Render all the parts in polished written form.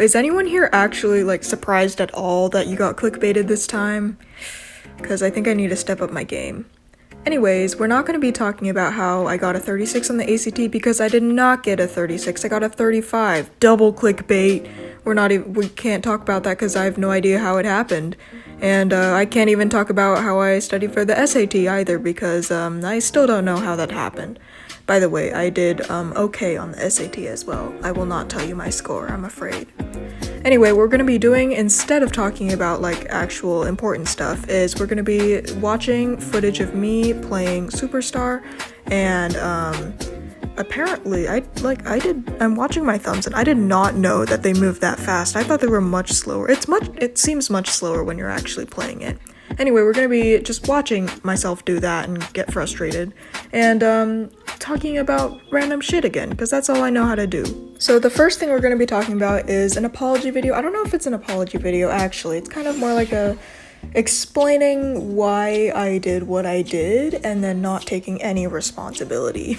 is anyone here actually like surprised at all that you got clickbaited this time? Because I think I need to step up my game. Anyways, we're not going to be talking about how I got a 36 on the ACT because I did not get a 36, I got a 35. Double clickbait. We can't talk about that because I have no idea how it happened. And I can't even talk about how I studied for the SAT either because I still don't know how that happened. By the way, I did okay on the SAT as well. I will not tell you my score, I'm afraid. Anyway, we're gonna be doing, instead of talking about like actual important stuff, is we're gonna be watching footage of me playing Superstar, and apparently I'm watching my thumbs and I did not know that they moved that fast. I thought they were much slower. It seems much slower when you're actually playing it. Anyway, we're gonna be just watching myself do that and get frustrated, and talking about random shit again, because that's all I know how to do. So the first thing we're gonna be talking about is an apology video. I don't know if it's an apology video, actually. It's kind of more like a explaining why I did what I did, and then not taking any responsibility.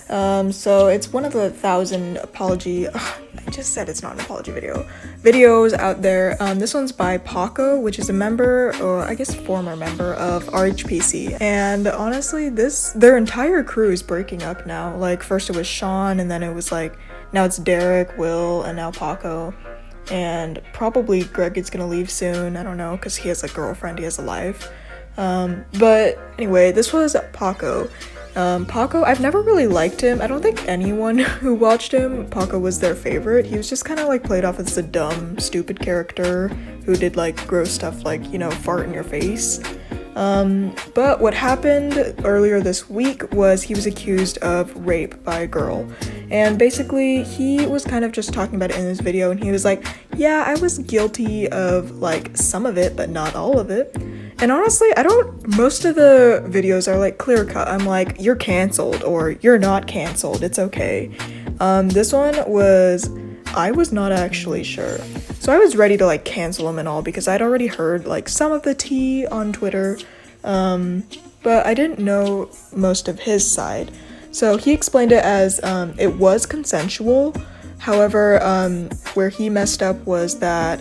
So it's one of the 1,000 apology, I just said it's not an apology videos out there. This one's by Paco, which is a member, or I guess former member of RHPC. And honestly, their entire crew is breaking up now. Like, first it was Sean, and then it was like, now it's Derek, Will, and now Paco. And probably Greg is gonna leave soon, I don't know, because he has a girlfriend, he has a life. But anyway, this was Paco. Paco, I've never really liked him. I don't think anyone who watched him, Paco was their favorite. He was just kind of like played off as a dumb, stupid character who did like gross stuff like, you know, fart in your face. But what happened earlier this week was he was accused of rape by a girl. And basically he was kind of just talking about it in his video, and he was like, yeah, I was guilty of like some of it, but not all of it. And honestly, most of the videos are like clear cut. I'm like, you're canceled or you're not canceled, it's okay. This one I was not actually sure. So I was ready to like cancel him and all because I'd already heard like some of the tea on Twitter, but I didn't know most of his side. So he explained it as it was consensual. However, where he messed up was that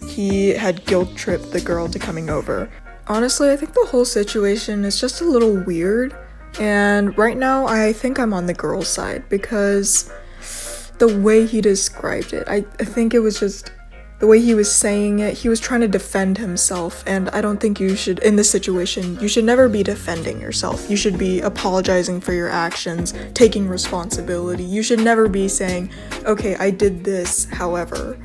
he had guilt-tripped the girl to coming over. Honestly, I think the whole situation is just a little weird, and right now I think I'm on the girl's side because the way he described it, I think it was just the way he was saying it. He was trying to defend himself, and I don't think you should, in this situation, you should never be defending yourself. You should be apologizing for your actions, taking responsibility. You should never be saying, okay, I did this, however.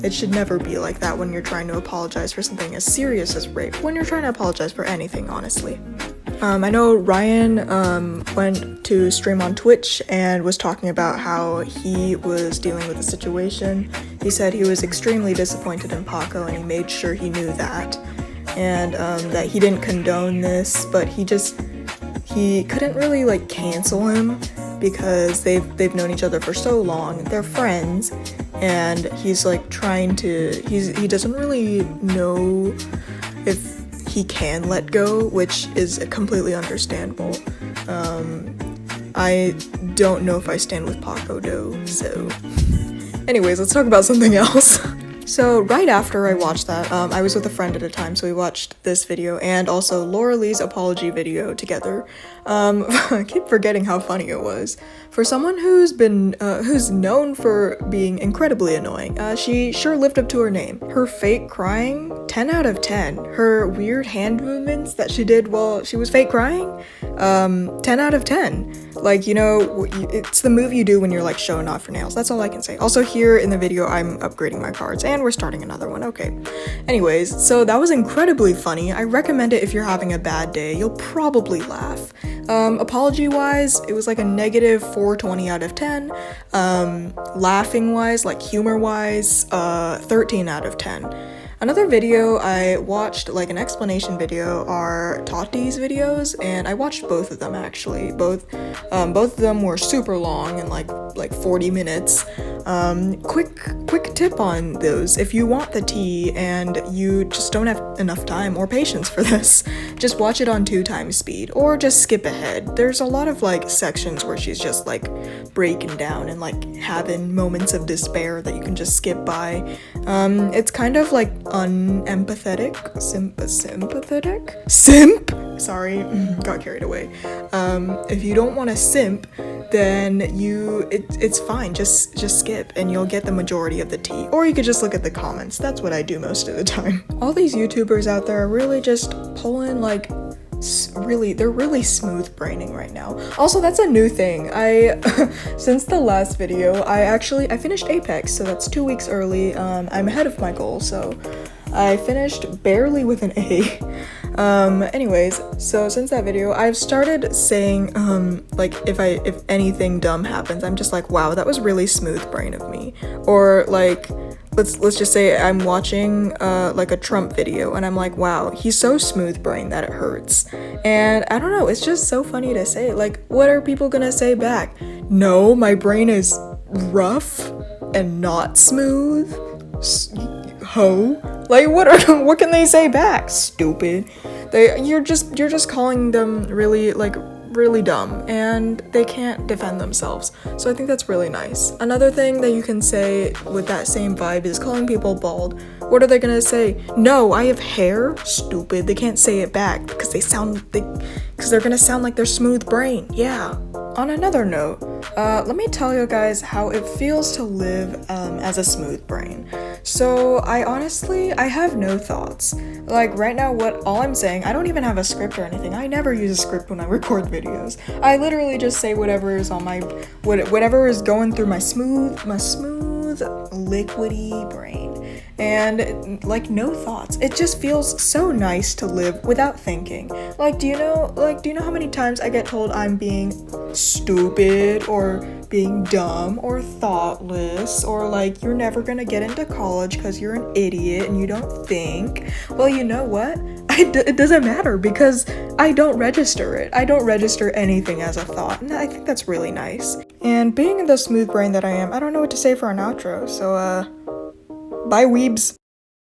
It should never be like that when you're trying to apologize for something as serious as rape, when you're trying to apologize for anything, honestly. I know Ryan went to stream on Twitch and was talking about how he was dealing with the situation. He said he was extremely disappointed in Paco, and he made sure he knew that. And that he didn't condone this, but he couldn't really like cancel him because they've known each other for so long. They're friends, and he's like he doesn't really know if he can let go, which is completely understandable. I don't know if I stand with Paco though, so. Anyways, let's talk about something else. So right after I watched that, I was with a friend at a time, so we watched this video and also Laura Lee's apology video together. I keep forgetting how funny it was. For someone who's known for being incredibly annoying, she sure lived up to her name. Her fake crying, 10 out of 10. Her weird hand movements that she did while she was fake crying, 10 out of 10. Like, you know, it's the move you do when you're like showing off your nails. That's all I can say. Also here in the video, I'm upgrading my cards and we're starting another one. Okay. Anyways, so that was incredibly funny. I recommend it if you're having a bad day. You'll probably laugh. Apology wise, it was like a negative 420 out of 10. Laughing wise, like humor wise, 13 out of 10. Another video I watched, like an explanation video, are Tati's videos, and I watched both of them actually. Both of them were super long and like 40 minutes. Quick tip on those: if you want the tea and you just don't have enough time or patience for this, just watch it on 2x speed or just skip ahead. There's a lot of like sections where she's just like breaking down and like having moments of despair that you can just skip by. It's kind of like unempathetic, simp. Sorry, got carried away. If you don't want to simp, then it's fine. Just skip and you'll get the majority of the tea. Or you could just look at the comments. That's what I do most of the time. All these YouTubers out there are really just pulling like they're really smooth braining right now. Also, that's a new thing. Since the last video, I finished Apex, so that's 2 weeks early. I'm ahead of my goal, so I finished barely with an A. Anyways, so since that video, I've started saying, like, if anything dumb happens, I'm just like, wow, that was really smooth brain of me. Or like, let's just say I'm watching like a Trump video and I'm like, wow, he's so smooth brain that it hurts. And I don't know, it's just so funny to say. Like, what are people gonna say back? No, my brain is rough and not smooth. Ho. Like, what can they say back? Stupid. You're just calling them really dumb, and they can't defend themselves. So I think that's really nice. Another thing that you can say with that same vibe is calling people bald. What are they gonna say? No, I have hair? Stupid. They can't say it back because they're gonna sound like they're smooth brain. Yeah. On another note, let me tell you guys how it feels to live as a smooth brain. So I have no thoughts. Like right now, all I'm saying, I don't even have a script or anything. I never use a script when I record videos. I literally just say whatever is on my, whatever is going through my smooth, liquidy brain. And like no thoughts. It just feels so nice to live without thinking. Like, do you know how many times I get told I'm being stupid or being dumb or thoughtless or like you're never gonna get into college because you're an idiot and you don't think? Well, you know what? It doesn't matter because I don't register it. I don't register anything as a thought, and I think that's really nice. And being the smooth brain that I am, I don't know what to say for an outro, so bye weebs.